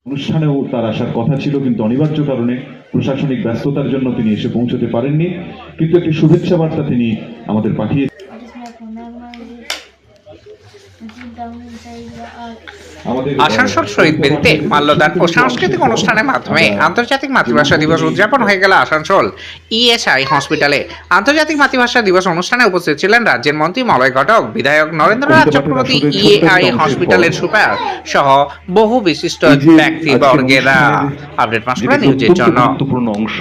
অনুষ্ঠানেও তার আসার কথা ছিল, কিন্তু অনিবার্য কারণে প্রশাসনিক ব্যস্ততার জন্য তিনি এসে পৌঁছতে পারেননি। কিন্তু একটি শুভেচ্ছা বার্তা তিনি আমাদের পাঠিয়ে আসানসোল শহীদ বেদিতে মাল্যদান ও সাংস্কৃতিক অনুষ্ঠানের মাধ্যমে আন্তর্জাতিক মাতৃভাষা দিবস উদযাপন হয়ে গেল আসানসোল ইএসআই হসপিটালে। আন্তর্জাতিক মাতৃভাষা দিবস অনুষ্ঠানে উপস্থিত ছিলেন রাজ্যের মন্ত্রী মলয় ঘটক, বিধায়ক নরেন্দ্রনাথ চক্রবর্তী, ইএআই হসপিটালের সুপার সহ বহু বিশিষ্ট ব্যক্তিবর্গেরা। আপডেট পাস করা নিউজের জন্য গুরুত্বপূর্ণ অংশ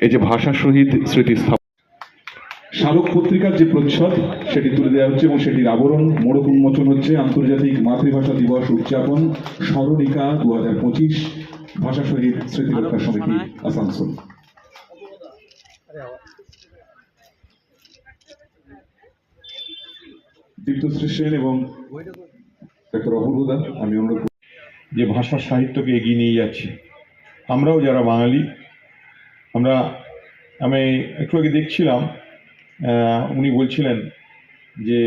এই যে ভাষা শহীদ স্মৃতি স্মারক পত্রিকার যে প্রচ্ছদ সেটি তুলে দেওয়া হচ্ছে এবং সেটির আবরণ মোড়ক উন্মোচন হচ্ছে। আন্তর্জাতিক মাতৃভাষা দিবস উদযাপন স্মরণিকা 2025 ভাষা শহীদ স্মৃতি রক্ষা সমিতি আসানসোল। দীপ্তশ্রী সেন এবং ডক্টর অপূর্বদা, আমি অনুরোধ যে ভাষা সাহিত্যকে এগিয়ে নিয়ে যাচ্ছি। আমরাও যারা বাঙালি, আমি একটু আগে দেখছিলাম উনি বলছিলেন যে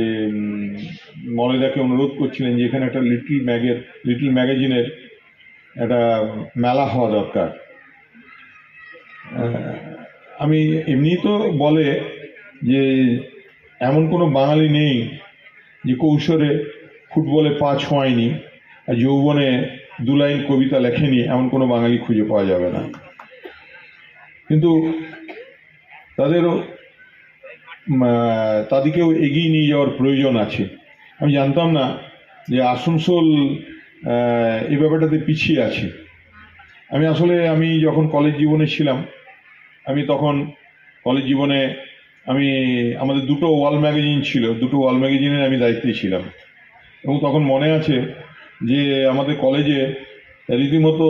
মলয়দাকে অনুরোধ করছিলেন যে এখানে একটা লিটল ম্যাগাজিনের একটা মেলা হওয়া দরকার। আমি এমনি তো বলে যে এমন কোনো বাঙালি নেই যে কৌশলে ফুটবলে পা ছোঁয়ায়নি আর যৌবনে 2 লাইন কবিতা লেখেনি, এমন কোনো বাঙালি খুঁজে পাওয়া যাবে না। কিন্তু তাদেরকেও এগিয়ে নিয়ে যাওয়ার প্রয়োজন আছে। আমি জানতাম না যে আসানসোল এই ব্যাপারটাতে পিছিয়ে আছে। আমি যখন কলেজ জীবনে ছিলাম, কলেজ জীবনে আমাদের 2টো ওয়াল ম্যাগাজিন ছিল, 2টো ওয়াল ম্যাগাজিনের আমি দায়িত্বে ছিলাম। এবং তখন মনে আছে যে আমাদের কলেজে রীতিমতো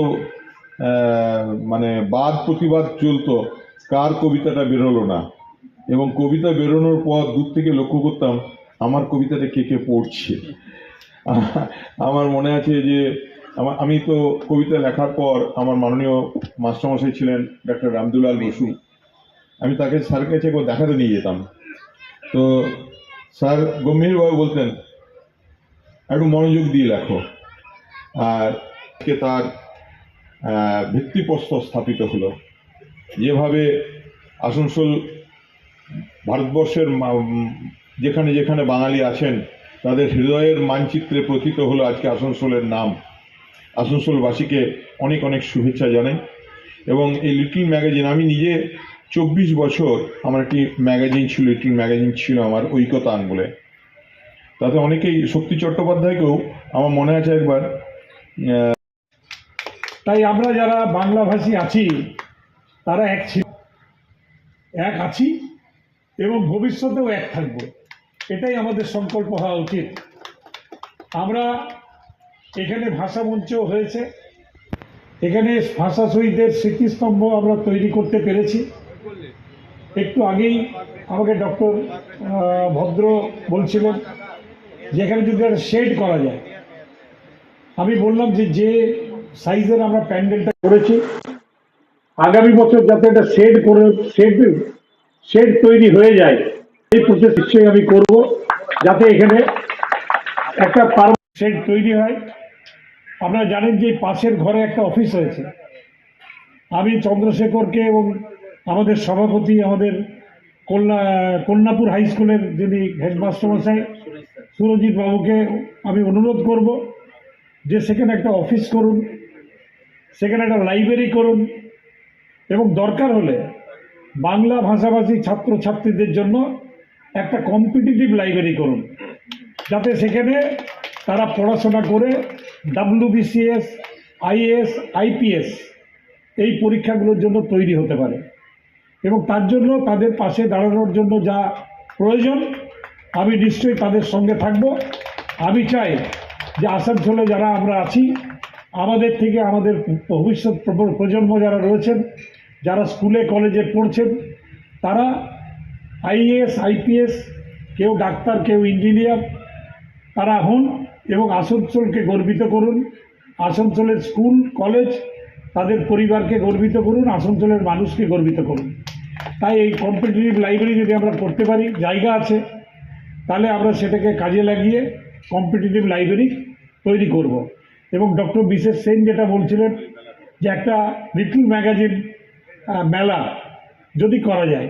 মানে বাদ প্রতিবাদ চলতো, কার কবিতাটা বেরোলো না। এবং কবিতা বেরোনোর পর দূর থেকে লক্ষ্য করতাম আমার কবিতাটা কে কে পড়ছে। আমার মনে আছে যে আমি তো কবিতা লেখার পর আমার মাননীয় মাস্টারমশাই ছিলেন ডক্টর রামদুলাল বসু, আমি তাকে স্যারের কাছে একবার দেখাতে নিয়ে যেতাম। তো স্যার গম্ভীরভাবে বলতেন একটু মনোযোগ দিয়ে লেখো। আর তার ভিত্তিপ্রস্তর স্থাপিত হলো। যেভাবে আসানসোল ভারতবর্ষের যেখানে যেখানে বাঙালি আছেন তাদের হৃদয়ের মানচিত্রে প্রথিত হলো আজকে আসানসোলের নাম। আসানসোলবাসীকে অনেক অনেক শুভেচ্ছা জানাই। এবং এই লিটল ম্যাগাজিন, আমি নিজে 24 বছর আমার একটি ম্যাগাজিন ছিল, লিটল ম্যাগাজিন ছিল আমার, ঐকতান বলে। তাতে অনেকেই, শক্তি চট্টোপাধ্যায়কেও আমার মনে আছে একবার। তাই আমরা যারা বাংলাভাষী আছি তারা এক আছি এবং ভবিষ্যতেও এক থাকব, এটাই আমাদের সংকল্প হওয়া উচিত। আমরা এখানে ভাষা মঞ্চ হয়েছে, এখানে ভাষা শহীদদের স্মৃতিস্তম্ভ আমরা তৈরি করতে পেরেছি। একটু আগেই আমাকে ডক্টর ভদ্র বলছিলেন যে এখানে যদি একটা শেড করা যায়। আমি বললাম যে সাইজের আমরা প্যান্ডেলটা করেছি, আগামী বছর যাতে একটা শেড তৈরি হয়ে যায়, এই প্রসেস নিশ্চয়ই আমি করব, যাতে এখানে একটা শেড তৈরি হয়। আপনারা জানেন যে পাশের ঘরে একটা অফিস হয়েছে। আমি চন্দ্রশেখরকে এবং আমাদের সভাপতি, আমাদের কন্যাপুর হাই স্কুলের যিনি হেডমাস্টার মশাই সুরজিৎ বাবুকে আমি অনুরোধ করব যে সেখানে একটা অফিস করুন, সেখানে একটা লাইব্রেরি করুন, এবং দরকার হলে বাংলা ভাষাভাষী ছাত্রছাত্রীদের জন্য একটা কম্পিটিটিভ লাইব্রেরি করুন, যাতে সেখানে তারা পড়াশোনা করে WBCS, IAS, IPS এই পরীক্ষাগুলোর জন্য তৈরি হতে পারে। এবং তার জন্য তাদের পাশে দাঁড়ানোর জন্য যা প্রয়োজন আমি নিশ্চয়ই তাদের সঙ্গে থাকব। আমি চাই যে আসানসোলে যারা আমরা আছি, আমাদের থেকে আমাদের ভবিষ্যৎ প্রজন্ম যারা রয়েছেন, যারা স্কুলে কলেজে পড়ছেন, তারা IAS, IPS, কেউ ডাক্তার, কেউ ইঞ্জিনিয়ার, তারা হন এবং আসানসোলকে গর্বিত করুন। আসানসোলের স্কুল কলেজ তাদের পরিবারকে গর্বিত করুন, আসানসোলের মানুষকে গর্বিত করুন। তাই এই কম্পিটিটিভ লাইব্রেরি যদি আমরা করতে পারি, জায়গা আছে, তাহলে আমরা সেটাকে কাজে লাগিয়ে কম্পিটিটিভ লাইব্রেরি তৈরি করব। এবং ডক্টর বিশেষ সেন যেটা বলছিলেন যে একটা লিটল ম্যাগাজিন মেলা যদি করা যায়